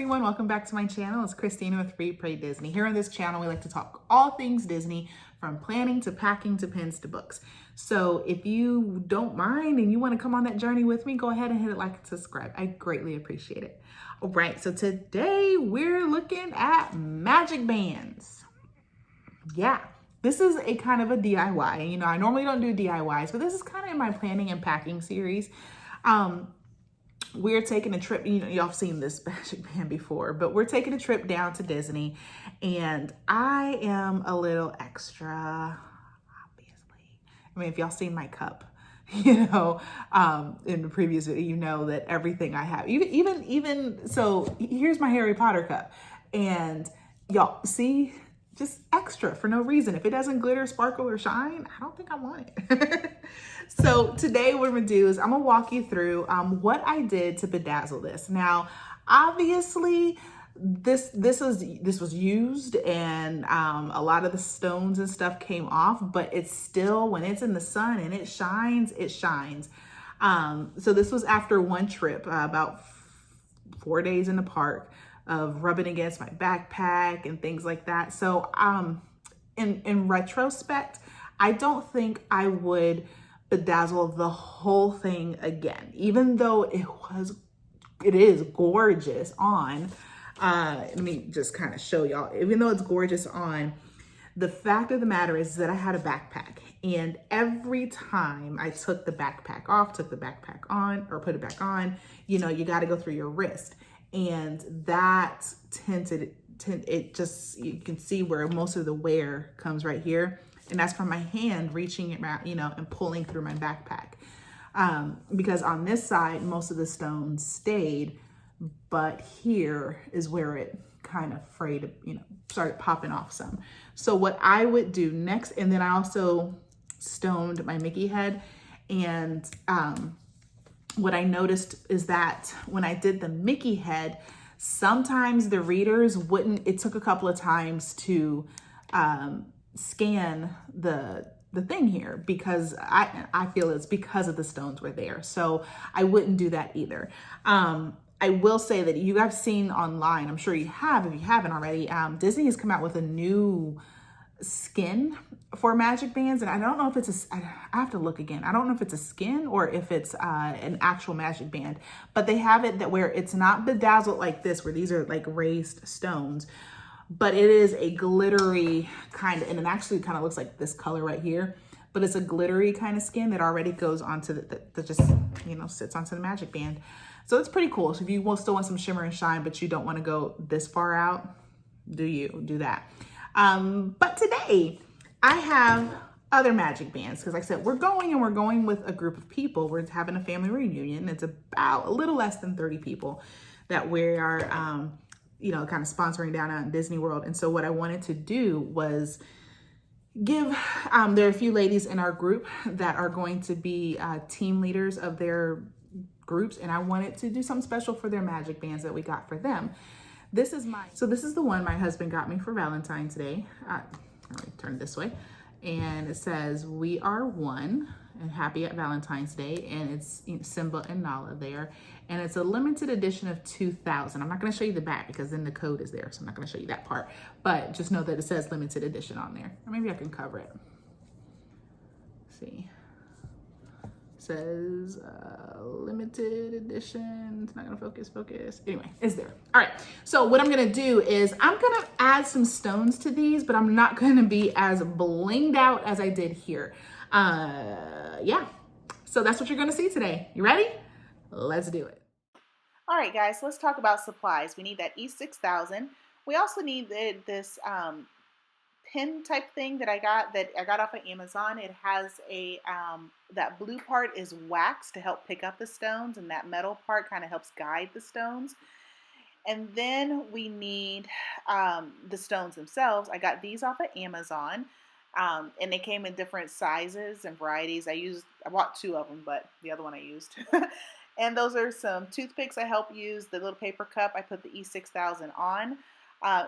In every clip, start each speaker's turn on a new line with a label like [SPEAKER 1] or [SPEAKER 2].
[SPEAKER 1] everyone, welcome back to my channel. It's Christina with Read.Pray.Disney. Here on this channel, we like to talk all things Disney, from planning to packing to pins to books. So if you don't mind and you want to come on that journey with me, go ahead and hit it like and subscribe. I greatly appreciate it. All right, so today we're looking at magic bands. Yeah, this is a kind of a DIY. You know, I normally don't do DIYs, but this is kind of in my planning and packing series. We're taking a trip, you know, y'all have seen this magic band before, but we're taking a trip down to Disney, and I am a little extra, obviously. I mean, if y'all seen my cup, you know, in the previous video, you know that everything I have, even, so here's my Harry Potter cup, and y'all see, just extra for no reason. If it doesn't glitter, sparkle, or shine, I don't think I want it. So today what I'm gonna do is I'm gonna walk you through what I did to bedazzle this. Now, obviously, this was used, and a lot of the stones and stuff came off, but it's still, when it's in the sun and it shines, it shines. So this was after one trip, about 4 days in the park of rubbing against my backpack and things like that. So in retrospect, I don't think I would bedazzle the whole thing again, even though it is gorgeous on. Let me just kind of show y'all. Even though it's gorgeous on, the fact of the matter is that I had a backpack, and every time I took the backpack off, took the backpack on, or put it back on, you know, you got to go through your wrist, and that it just, you can see where most of the wear comes right here. And that's from my hand reaching it around, you know, and pulling through my backpack. Because on this side, most of the stones stayed, but here is where it kind of frayed, you know, started popping off some. So what I would do next, and then I also stoned my Mickey head. And what I noticed is that when I did the Mickey head, sometimes the readers wouldn't, it took a couple of times to scan the thing here, because I feel it's because of the stones were there. So I wouldn't do that either. I will say that you have seen online, I'm sure you have, if you haven't already, Disney has come out with a new skin for magic bands, and I don't know if it's I have to look again. I don't know if it's a skin or if it's an actual magic band, but they have it that where it's not bedazzled like this, where these are like raised stones, but it is a glittery kind of, and it actually kind of looks like this color right here, but it's a glittery kind of skin that already goes onto that just, you know, sits onto the magic band. So it's pretty cool. So if you still want some shimmer and shine, but you don't want to go this far out, do that. But today I have other magic bands, because like I said, we're going with a group of people. We're having a family reunion. It's about a little less than 30 people that we are, you know, kind of sponsoring down out in Disney World. And so what I wanted to do was give, there are a few ladies in our group that are going to be team leaders of their groups, and I wanted to do something special for their magic bands that we got for them. This is the one my husband got me for Valentine's Day. Let me turn it this way. And it says, "We are one," and happy at Valentine's Day. And it's, you know, Simba and Nala there. And it's a limited edition of 2,000. I'm not going to show you the back because then the code is there. So I'm not going to show you that part. But just know that it says limited edition on there. Or maybe I can cover it. Let's see. Says limited edition. It's not gonna focus. Anyway, it's there. All right, so what I'm gonna do is I'm gonna add some stones to these, but I'm not gonna be as blinged out as I did here. Yeah, so that's what you're gonna see today. You ready? Let's do it. All right, guys, let's talk about supplies. We need that E6000. We also need this pin type thing that I got off of Amazon. It has a that blue part is wax to help pick up the stones, and that metal part kind of helps guide the stones. And then we need the stones themselves. I got these off of Amazon, and they came in different sizes and varieties. I bought 2 of them, but the other one I used. And those are some toothpicks I help use. The little paper cup, I put the E6000 on.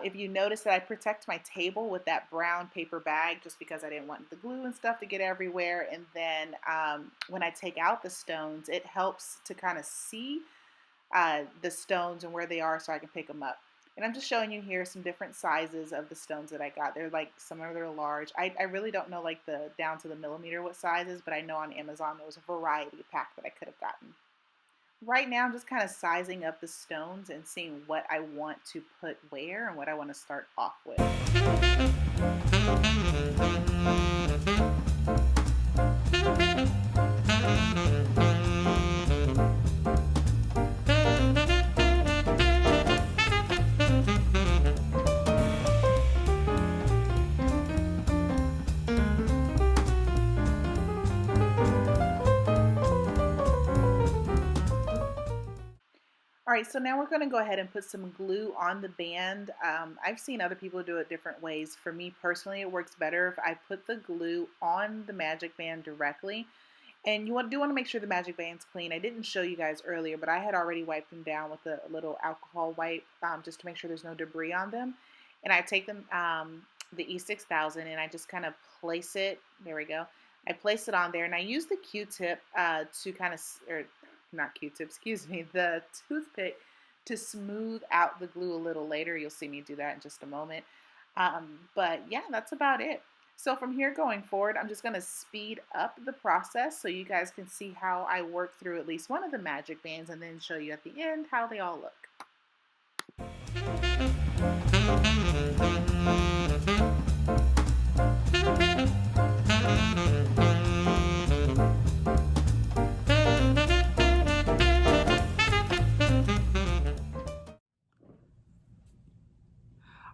[SPEAKER 1] If you notice that I protect my table with that brown paper bag, just because I didn't want the glue and stuff to get everywhere. And then when I take out the stones, it helps to kind of see the stones and where they are so I can pick them up. And I'm just showing you here some different sizes of the stones that I got. They're like, some of them are large. I really don't know like the down to the millimeter what sizes, but I know on Amazon there was a variety pack that I could have gotten. Right now I'm just kind of sizing up the stones and seeing what I want to put where and what I want to start off with. All right, so now we're going to go ahead and put some glue on the band. I've seen other people do it different ways. For me personally, it works better if I put the glue on the magic band directly. And you do want to make sure the magic band's clean. I didn't show you guys earlier, but I had already wiped them down with a little alcohol wipe just to make sure there's no debris on them. And I take them, the E6000, and I just kind of place it. There we go. I place it on there, and I use the Q-tip to kind of, or not Q-tip, excuse me, the toothpick to smooth out the glue a little later. You'll see me do that in just a moment. But yeah, that's about it. So from here going forward, I'm just going to speed up the process so you guys can see how I work through at least one of the magic bands and then show you at the end how they all look.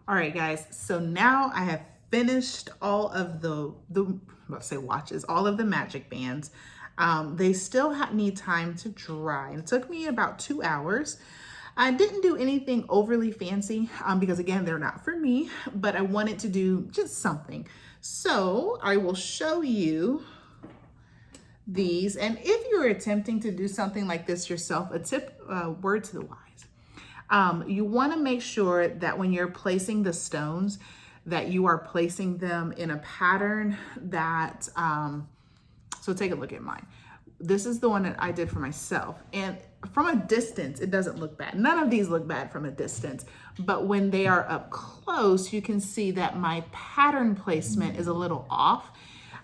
[SPEAKER 1] All right, guys, so now I have finished all of the let's say watches, all of the magic bands. They still need time to dry. It took me about 2 hours. I didn't do anything overly fancy because again, they're not for me, but I wanted to do just something. So I will show you these. And if you're attempting to do something like this yourself, a tip, word to the wise. You want to make sure that when you're placing the stones, that you are placing them in a pattern that, so take a look at mine. This is the one that I did for myself. And from a distance, it doesn't look bad. None of these look bad from a distance, but when they are up close, you can see that my pattern placement is a little off.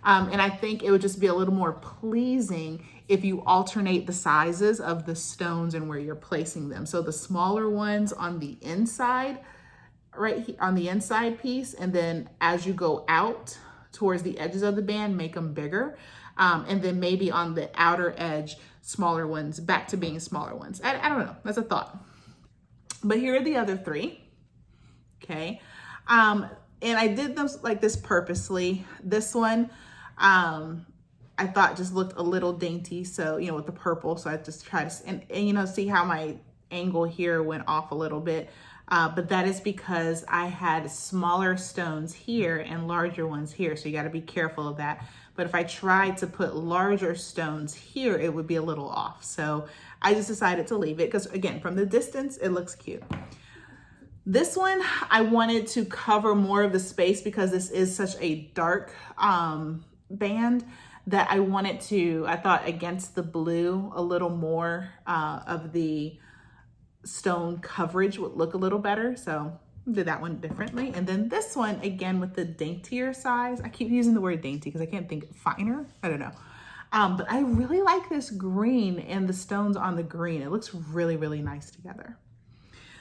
[SPEAKER 1] And I think it would just be a little more pleasing if you alternate the sizes of the stones and where you're placing them. So the smaller ones on the inside, right here on the inside piece, and then as you go out towards the edges of the band, make them bigger. And then maybe on the outer edge, smaller ones, back to being smaller ones. I don't know, that's a thought. But here are the other three, okay? And I did them like this purposely. This one, I thought just looked a little dainty. So, you know, with the purple, so I just tried to, and you know, see how my angle here went off a little bit. But that is because I had smaller stones here and larger ones here. So you got to be careful of that. But if I tried to put larger stones here, it would be a little off. So I just decided to leave it because again, from the distance, it looks cute. This one, I wanted to cover more of the space because this is such a dark band that I wanted to, I thought against the blue, a little more of the stone coverage would look a little better. So did that one differently. And then this one, again, with the daintier size. I keep using the word dainty because I can't think finer. I don't know. But I really like this green and the stones on the green. It looks really, really nice together.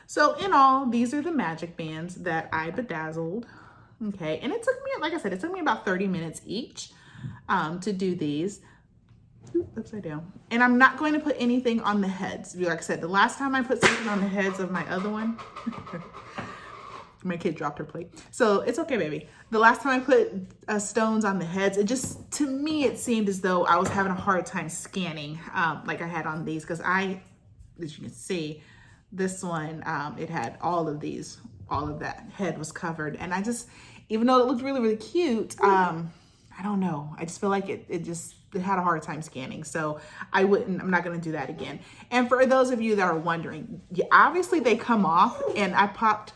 [SPEAKER 1] So in all, these are the magic bands that I bedazzled. Okay. And it took me, like I said, it took me about 30 minutes each to do these. Ooh, upside down. And I'm not going to put anything on the heads. Like I said, the last time I put something on the heads of my other one, my kid dropped her plate. So it's okay, baby. The last time I put stones on the heads, it just, to me, it seemed as though I was having a hard time scanning like I had on these. Because as you can see, this one, it had all of these, all of that head was covered. And I just, even though it looked really, really cute, I don't know. I just feel like it had a hard time scanning. So I'm not going to do that again. And for those of you that are wondering, yeah, obviously they come off and I popped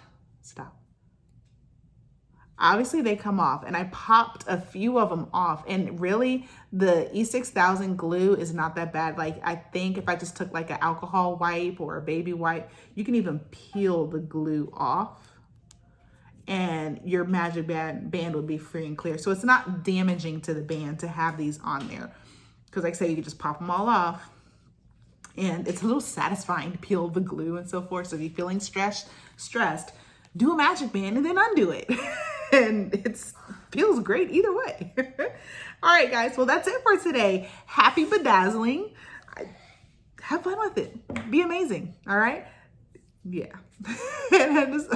[SPEAKER 1] obviously they come off, and I popped a few of them off, and really the E6000 glue is not that bad. Like, I think if I just took like an alcohol wipe or a baby wipe, you can even peel the glue off and your magic band would be free and clear. So it's not damaging to the band to have these on there. Because like I say, you can just pop them all off. And it's a little satisfying to peel the glue and so forth. So if you're feeling stressed, do a magic band and then undo it. And it feels great either way. All right, guys. Well, that's it for today. Happy bedazzling. Have fun with it. Be amazing. All right. Yeah. And just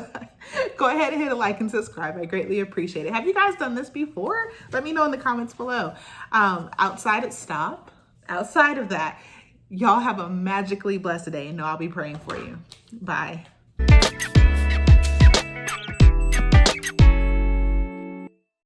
[SPEAKER 1] go ahead and hit a like and subscribe. I greatly appreciate it. Have you guys done this before? Let me know in the comments below. Outside of that, y'all have a magically blessed day, and know I'll be praying for you. Bye.